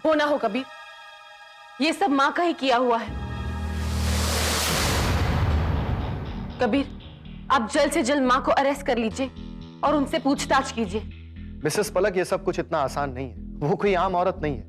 हो ना हो कबीर, ये सब मां का ही किया हुआ है। कबीर, आप जल्द से जल्द मां को अरेस्ट कर लीजिए और उनसे पूछताछ कीजिए। मिसेस पलक, ये सब कुछ इतना आसान नहीं है। वो कोई आम औरत नहीं है।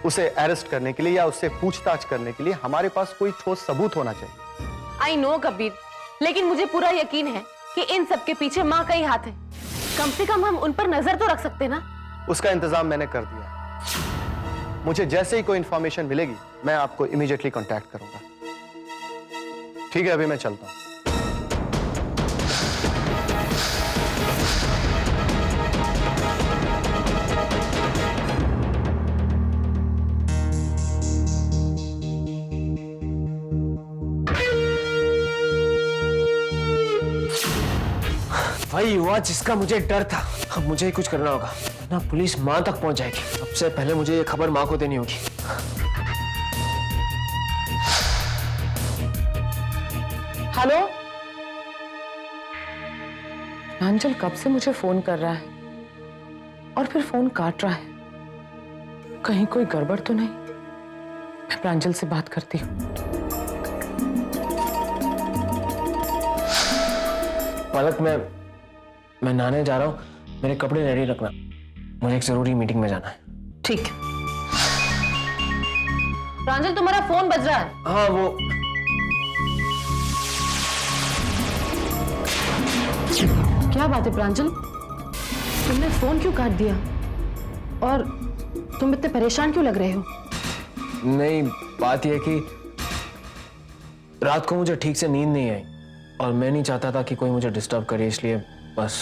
उसे अरेस्ट करने के लिए या उससे पूछताछ करने के लिए हमारे पास कोई ठोस सबूत होना चाहिए। आई नो कबीर, लेकिन मुझे पूरा यकीन है कि इन सब के पीछे मां का ही हाथ है। कम से कम हम उन पर नजर तो रख सकते ना। उसका इंतजाम मैंने कर दिया। मुझे जैसे ही कोई इंफॉर्मेशन मिलेगी मैं आपको इमीडिएटली कांटेक्ट करूंगा। ठीक है, अभी मैं चलता हूं। वही हुआ जिसका मुझे डर था। अब मुझे ही कुछ करना होगा, ना पुलिस मां तक पहुंच जाएगी। सबसे पहले मुझे ये खबर मां को देनी होगी। हेलो, प्रांजल कब से मुझे फोन कर रहा है और फिर फोन काट रहा है। कहीं कोई गड़बड़ तो नहीं। मैं प्रांजल से बात करती हूँ। पलक, मैं नहाने जा रहा हूँ। मेरे कपड़े रेडी रखना, मुझे एक जरूरी मीटिंग में जाना है। ठीक है। प्रांजल, तुम्हारा फोन बज रहा है। हाँ, वो क्या बात है प्रांजल, तुमने फोन क्यों काट दिया और तुम इतने परेशान क्यों लग रहे हो? नहीं, बात यह है कि रात को मुझे ठीक से नींद नहीं आई और मैं नहीं चाहता था कि कोई मुझे डिस्टर्ब करे, इसलिए बस।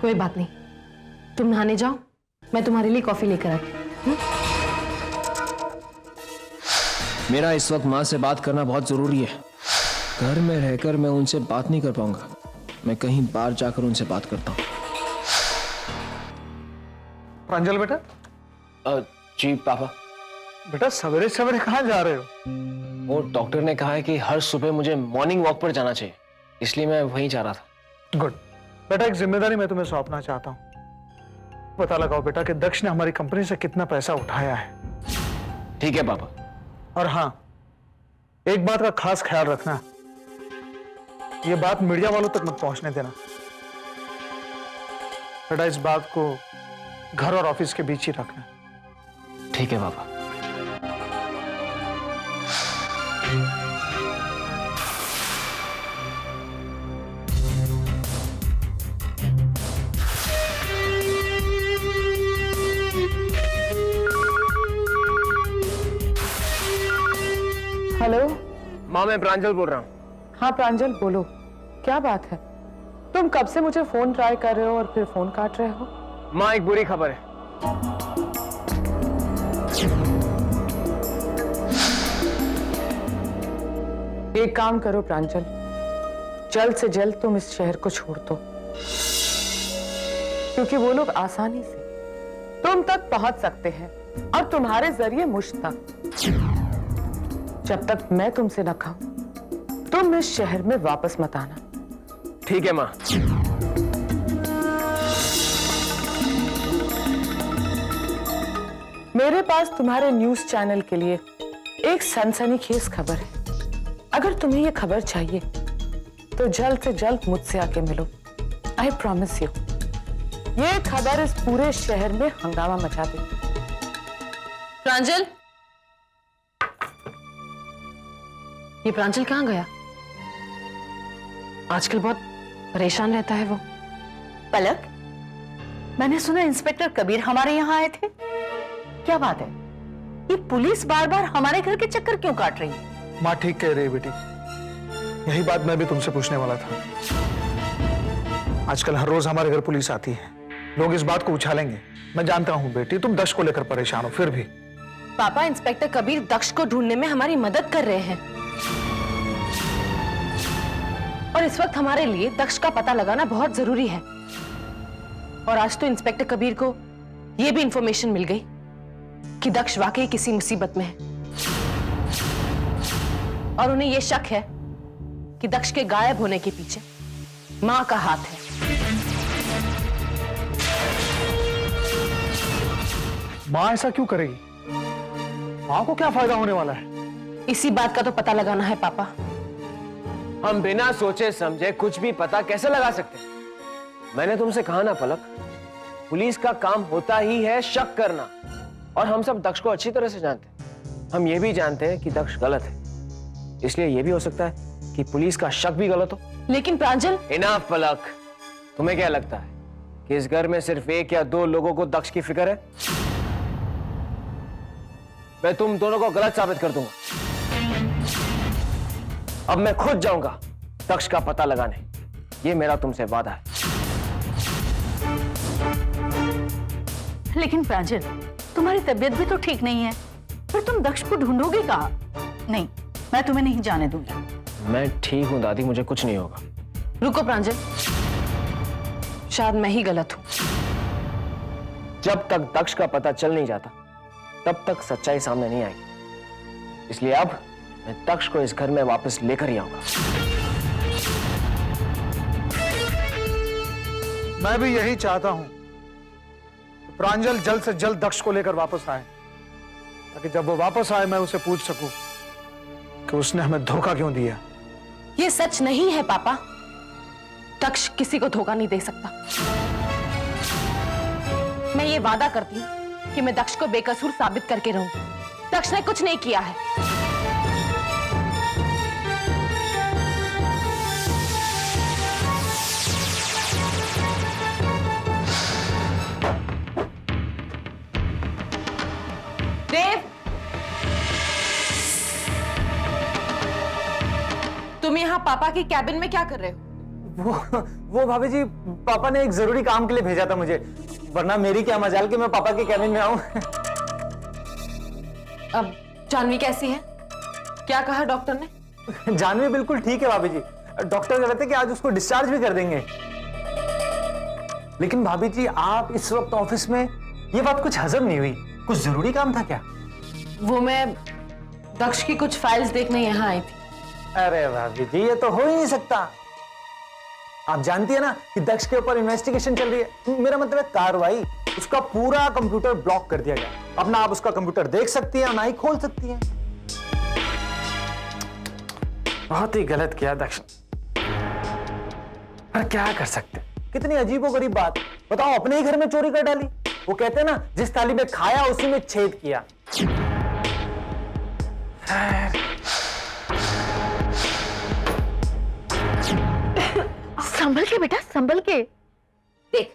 कोई बात नहीं, तुम नहाने जाओ, मैं तुम्हारे लिए कॉफी लेकर आती हूँ। मेरा इस वक्त माँ से बात करना बहुत जरूरी है। घर में रहकर मैं उनसे बात नहीं कर पाऊंगा। मैं कहीं बाहर जाकर उनसे बात करता हूँ। प्रांजल बेटा। जी पापा। बेटा, सवेरे सवेरे कहाँ जा रहे हो? वो डॉक्टर ने कहा है कि हर सुबह मुझे मॉर्निंग वॉक पर जाना चाहिए, इसलिए मैं वहीं जा रहा था। गुड बेटा, एक जिम्मेदारी मैं तुम्हें सौंपना चाहता हूँ। पता लगाओ बेटा कि दक्ष ने हमारी कंपनी से कितना पैसा उठाया है। ठीक है पापा। और हाँ, एक बात का खास ख्याल रखना, ये बात मीडिया वालों तक मत पहुंचने देना बेटा। इस बात को घर और ऑफिस के बीच ही रखना। ठीक है पापा। हेलो। माँ, मैं प्रांजल बोल रहा हूँ। हाँ प्रांजल, बोलो, क्या बात है? तुम कब से मुझे फोन ट्राई कर रहे हो और फिर फोन काट रहे हो? माँ, एक बुरी खबर है। एक काम करो प्रांजल, जल्द से जल्द तुम इस शहर को छोड़ दो, क्योंकि वो लोग आसानी से तुम तक पहुंच सकते हैं और तुम्हारे जरिए मुझ तक। जब तक मैं तुमसे न कहूं, तुम इस शहर में वापस मत आना। ठीक है माँ। मेरे पास तुम्हारे न्यूज चैनल के लिए एक सनसनीखेज खबर है। अगर तुम्हें यह खबर चाहिए तो जल्द से जल्द मुझसे आके मिलो। आई प्रॉमिस यू, ये खबर इस पूरे शहर में हंगामा मचा देगी। प्रांजल, ये प्रांजल कहाँ गया? आजकल बहुत परेशान रहता है वो। पलक, मैंने सुना इंस्पेक्टर कबीर हमारे यहाँ आए थे। क्या बात है? ये पुलिस बार बार हमारे घर के चक्कर क्यों काट रही है? माँ ठीक कह रही है बेटी, यही बात मैं भी तुमसे पूछने वाला था। आजकल हर रोज हमारे घर पुलिस आती है, लोग इस बात को उछालेंगे। मैं जानता हूँ बेटी, तुम दक्ष को लेकर परेशान हो, फिर भी। पापा, इंस्पेक्टर कबीर दक्ष को ढूंढने में हमारी मदद कर रहे हैं और इस वक्त हमारे लिए दक्ष का पता लगाना बहुत जरूरी है। और आज तो इंस्पेक्टर कबीर को यह भी इंफॉर्मेशन मिल गई कि दक्ष वाकई किसी मुसीबत में है और उन्हें यह शक है कि दक्ष के गायब होने के पीछे मां का हाथ है। माँ ऐसा क्यों करेगी? माँ को क्या फायदा होने वाला है? इसी बात का तो पता लगाना है पापा। हम बिना सोचे समझे कुछ भी पता कैसे लगा सकते हैं? मैंने तुमसे कहा ना पलक, पुलिस का काम होता ही है शक करना, और हम सब दक्ष को अच्छी तरह से जानते हैं। हम ये भी जानते हैं कि दक्ष गलत है, इसलिए ये भी हो सकता है कि पुलिस का शक भी गलत हो। लेकिन प्रांजल, इनाफ पलक, तुम्हें क्या लगता है कि इस घर में सिर्फ 1 या 2 लोगों को दक्ष की फिक्र है? मैं तुम दोनों को गलत साबित कर दूंगा। अब मैं खुद जाऊंगा दक्ष का पता लगाने, ये मेरा तुमसे वादा है। लेकिन प्रांजल, तुम्हारी तबीयत भी तो ठीक नहीं है, फिर तुम दक्ष को ढूंढोगे कहाँ? नहीं, मैं तुम्हें नहीं जाने दूंगी। मैं ठीक हूं दादी, मुझे कुछ नहीं होगा। रुको प्रांजल, शायद मैं ही गलत हूं। जब तक दक्ष का पता चल नहीं जाता तब तक सच्चाई सामने नहीं आएगी, इसलिए अब मैं दक्ष को इस घर में वापस लेकर ही आऊंगा। मैं भी यही चाहता हूं, प्रांजल जल्द से जल्द दक्ष को लेकर वापस आए, ताकि जब वो वापस आए मैं उसे पूछ सकूं कि उसने हमें धोखा क्यों दिया। ये सच नहीं है पापा। दक्ष किसी को धोखा नहीं दे सकता। मैं ये वादा करती हूं कि मैं दक्ष को बेकसूर साबित करके रहूंगी। दक्ष ने कुछ नहीं किया है। देव, तुम यहाँ पापा की कैबिन में क्या कर रहे हो? वो भाभी जी, पापा ने एक जरूरी काम के लिए भेजा था मुझे, वरना मेरी क्या मजाल कि मैं पापा के कैबिन में आऊं। अब जानवी कैसी है? क्या कहा डॉक्टर ने? जानवी बिल्कुल ठीक है भाभी जी। डॉक्टर कह रहे थे कि आज उसको डिस्चार्ज भी कर देंगे। लेकिन भाभी जी, आप इस वक्त ऑफिस में, ये बात कुछ हजम नहीं हुई। कुछ जरूरी काम था क्या? वो मैं दक्ष की कुछ फाइल्स देखने यहाँ आई थी। अरे भाभी जी, ये तो हो ही नहीं सकता। आप जानती है ना कि दक्ष के ऊपर इन्वेस्टिगेशन चल रही है। मेरा मतलब है कार्रवाई। उसका पूरा कंप्यूटर ब्लॉक कर दिया गया। अब ना आप उसका कंप्यूटर देख सकती हैं, ना ही खोल सकती हैं। बहुत ही गलत किया दक्ष, पर क्या कर सकते? कितनी अजीबोगरीब बात। बताओ, अपने ही घर में चोरी कर डाली। वो कहते हैं ना, जिस थाली में खाया उसी में छेद किया। संभल के बेटा, संभल के। देख,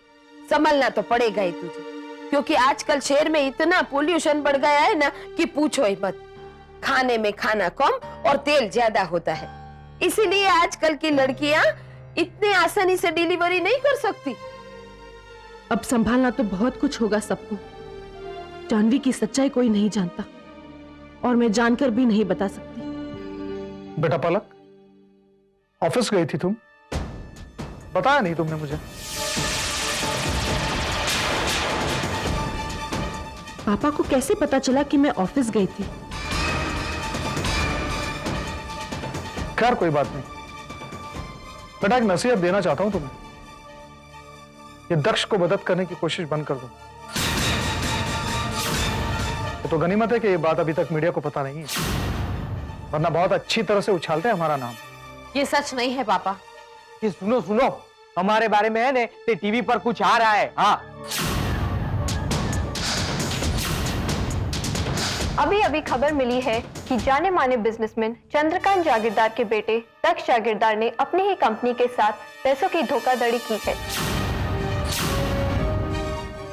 संभलना तो पड़ेगा ही तुझे, क्योंकि आजकल शहर में इतना पोल्यूशन बढ़ गया है ना कि पूछो ही मत। खाने में खाना कम और तेल ज्यादा होता है, इसीलिए आजकल की लड़कियां इतने आसानी से डिलीवरी नहीं कर सकती। अब संभालना तो बहुत कुछ होगा सबको। जानवी की सच्चाई कोई नहीं जानता, और मैं जानकर भी नहीं बता सकती। बेटा पलक, ऑफिस गई थी तुम, बताया नहीं तुमने मुझे। पापा को कैसे पता चला कि मैं ऑफिस गई थी? खैर कोई बात नहीं बेटा, एक नसीहत देना चाहता हूं तुम्हें। ये दक्ष को मदद करने की कोशिश बंद कर दो। तो गनीमत है कि ये बात अभी तक मीडिया को पता नहीं है, वरना बहुत अच्छी तरह से उछालते हैं हमारा नाम। ये सच नहीं है पापा। कि सुनो सुनो, हमारे बारे में है ने ते टीवी पर कुछ आ रहा है। हाँ, अभी अभी खबर मिली है कि जाने माने बिजनेसमैन चंद्रकांत जागीरदार के बेटे दक्ष जागीरदार ने अपनी ही कंपनी के साथ पैसों की धोखाधड़ी की है।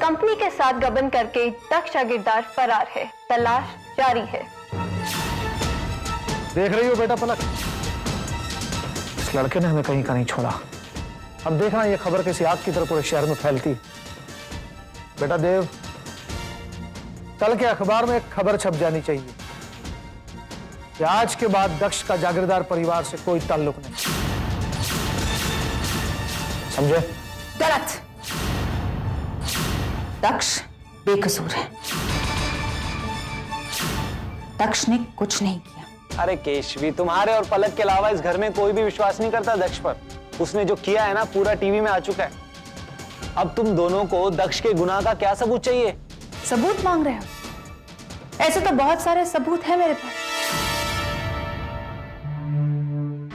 कंपनी के साथ गबन करके दक्ष जागीरदार फरार है। तलाश जारी है। देख रही हो बेटा पलक, इस लड़के ने हमें कहीं का नहीं छोड़ा। अब देखना ये खबर किसी आग की तरह पूरे शहर में फैलती। बेटा देव, कल के अखबार में एक खबर छप जानी चाहिए कि आज के बाद दक्ष का जागीरदार परिवार से कोई ताल्लुक नहीं। समझे? गलत। दक्ष बेकसूर है। दक्ष ने कुछ नहीं किया। अरे केशवी, तुम्हारे और पलक के अलावा इस घर में कोई भी विश्वास नहीं करता दक्ष पर। उसने जो किया है ना, पूरा टीवी में आ चुका है। अब तुम दोनों को दक्ष के गुनाह का क्या सबूत चाहिए? सबूत मांग रहे हो? ऐसे तो बहुत सारे सबूत हैं मेरे पास।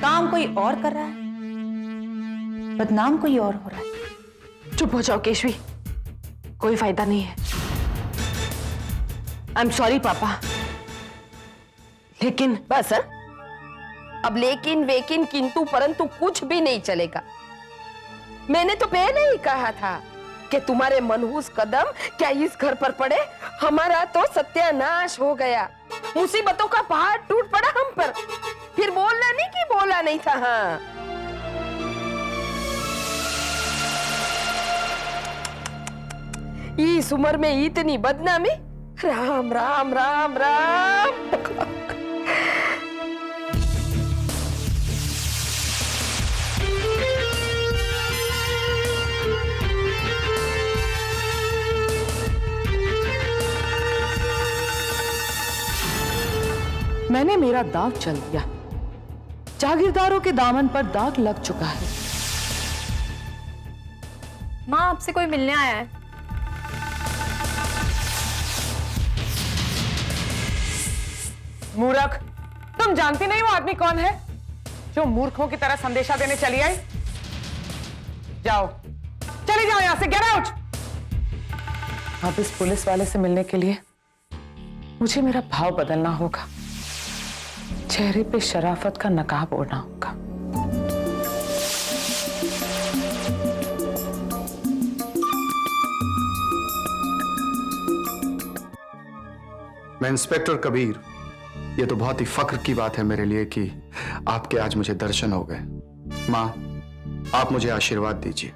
काम कोई और कर रहा है, बदनाम कोई और हो रहा है। चुप हो जाओ केशवी, कोई फायदा नहीं है। आई एम सॉरी पापा, लेकिन बस हा? अब लेकिन वेकिन किंतु परंतु कुछ भी नहीं चलेगा। मैंने तो पहले ही कहा था कि तुम्हारे मनहूस कदम क्या इस घर पर पड़े, हमारा तो सत्यानाश हो गया। मुसीबतों का पहाड़ टूट पड़ा हम पर। फिर बोलना नहीं कि बोला नहीं था। हाँ, इस उम्र में इतनी बदनामी। राम राम राम राम। मैंने मेरा दाव चल दिया। जागीरदारों के दामन पर दाग लग चुका है। माँ आपसे कोई मिलने आया है। मूर्ख, तुम जानती नहीं वो आदमी कौन है जो मूर्खों की तरह संदेशा देने चली आई? जाओ, चले जाओ यहां से, गेट आउट। अब इस पुलिस वाले से मिलने के लिए मुझे मेरा भाव बदलना होगा। चेहरे पे शराफत का नकाब ओढ़ना होगा। मैं इंस्पेक्टर कबीर, ये तो बहुत ही फख्र की बात है मेरे लिए कि आपके आज मुझे दर्शन हो गए। मां, आप मुझे आशीर्वाद दीजिए।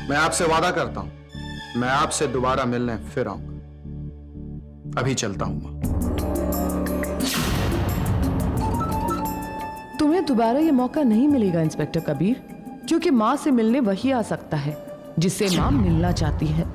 मैं आपसे वादा करता हूं, मैं आपसे दोबारा मिलने फिर आऊंगा। अभी चलता हूं मां। तुम्हें दोबारा ये मौका नहीं मिलेगा इंस्पेक्टर कबीर, क्योंकि माँ से मिलने वही आ सकता है जिससे माँ मिलना चाहती है।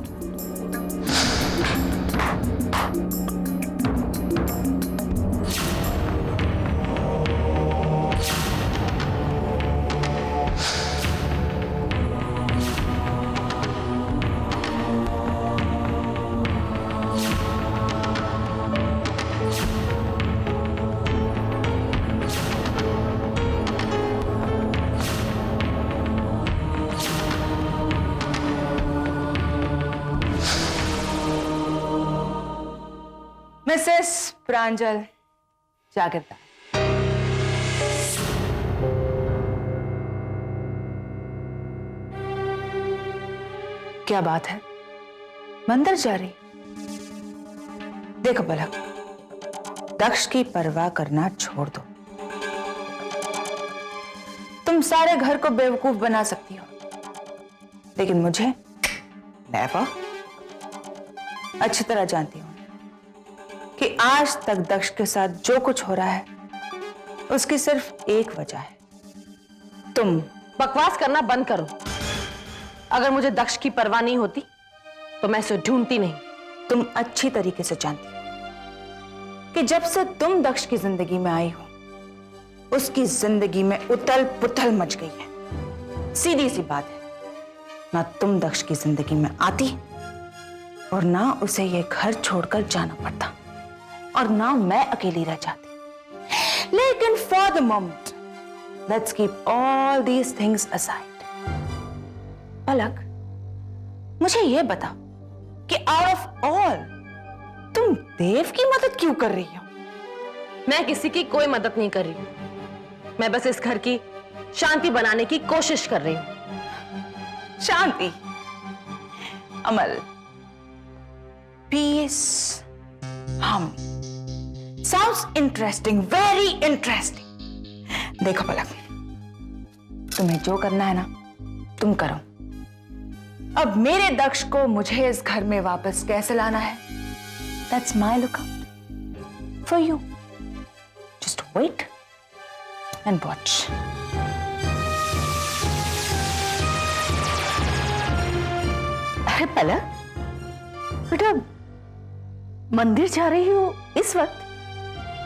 मिसेस प्रांजल जागीरदार। क्या बात है, मंदिर जा रही? देखो पलक, दक्ष की परवाह करना छोड़ दो। तुम सारे घर को बेवकूफ बना सकती हो, लेकिन मुझे नेवर। अच्छी तरह जानती हूं कि आज तक दक्ष के साथ जो कुछ हो रहा है उसकी सिर्फ एक वजह है, तुम। बकवास करना बंद करो। अगर मुझे दक्ष की परवाह नहीं होती तो मैं उसे ढूंढती नहीं। तुम अच्छी तरीके से जानती हो कि जब से तुम दक्ष की जिंदगी में आई हो, उसकी जिंदगी में उथल पुथल मच गई है। सीधी सी बात है, ना तुम दक्ष की जिंदगी में आती और ना उसे ये घर छोड़कर जाना पड़ता, और ना मैं अकेली रह जाती। लेकिन for the moment let's keep all these things aside. Palak, मुझे ये बताओ कि आउट ऑफ ऑल तुम देव की मदद क्यों कर रही हो? मैं किसी की कोई मदद नहीं कर रही हूं, मैं बस इस घर की शांति बनाने की कोशिश कर रही हूं। शांति, अमल, peace, harmony. Sounds interesting, very interesting. देखो पलक, तुम्हें जो करना है ना तुम करो। अब मेरे दक्ष को मुझे इस घर में वापस कैसे लाना है, that's my lookout for you. Just wait and watch. अरे पलक बेटा, मंदिर जा रही हो इस वक्त?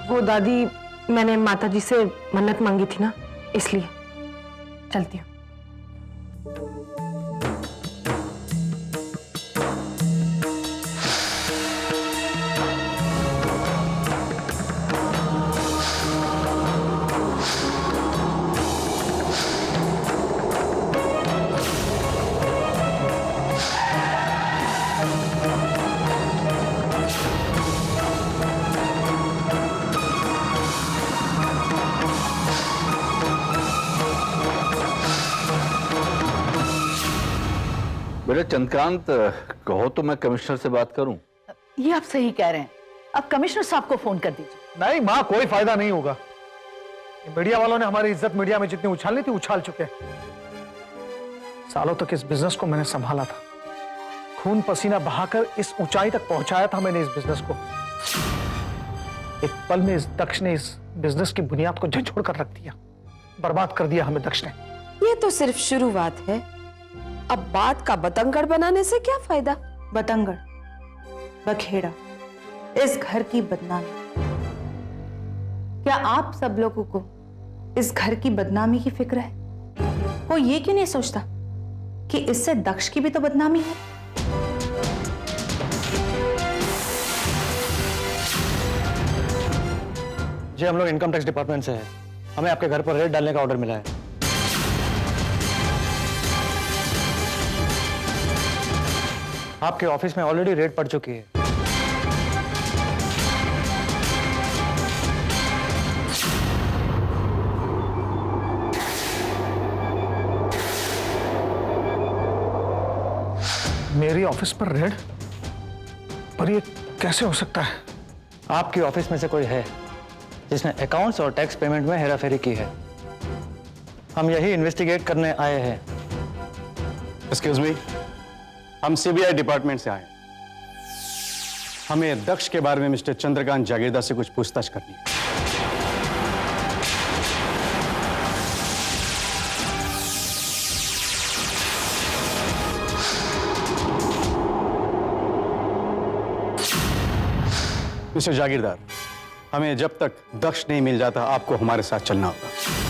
वो दादी, मैंने माताजी से मन्नत मांगी थी ना, इसलिए चलती हूँ। बेटा चंद्रकांत, कहो तो मैं कमिश्नर से बात करूं। ये आप सही कह रहे हैं, अब कमिश्नर साहब को फोन कर दीजिए। नहीं माँ, कोई फायदा नहीं होगा। मीडिया वालों ने हमारी इज्जत मीडिया में जितनी उछालनी थी उछाल चुके हैं। सालों तक इस बिजनेस को मैंने संभाला था, खून पसीना बहाकर इस ऊंचाई तक पहुंचाया था मैंने इस बिजनेस को। एक पल में इस दक्ष ने इस बिजनेस की बुनियाद को झंझोड़ कर रख दिया, बर्बाद कर दिया हमें दक्ष ने। ये तो सिर्फ शुरुआत है, अब बात का बतंगड़ बनाने से क्या फायदा? बतंगड़, बखेड़ा, इस घर की बदनामी। क्या आप सब लोगों को इस घर की बदनामी की फिक्र है? कोई ये क्यों नहीं सोचता कि इससे दक्ष की भी तो बदनामी है? जी हम लोग इनकम टैक्स डिपार्टमेंट से हैं, हमें आपके घर पर रेड डालने का ऑर्डर मिला है। आपके ऑफिस में ऑलरेडी रेड पड़ चुकी है। मेरी ऑफिस पर रेड? पर ये कैसे हो सकता है? आपकी ऑफिस में से कोई है जिसने अकाउंट्स और टैक्स पेमेंट में हेराफेरी की है। हम यही इन्वेस्टिगेट करने आए हैं। एक्सक्यूज मी, हम सीबीआई डिपार्टमेंट से आए। हमें दक्ष के बारे में मिस्टर चंद्रकांत जागीरदार से कुछ पूछताछ करनी है। मिस्टर जागीरदार, हमें जब तक दक्ष नहीं मिल जाता आपको हमारे साथ चलना होगा।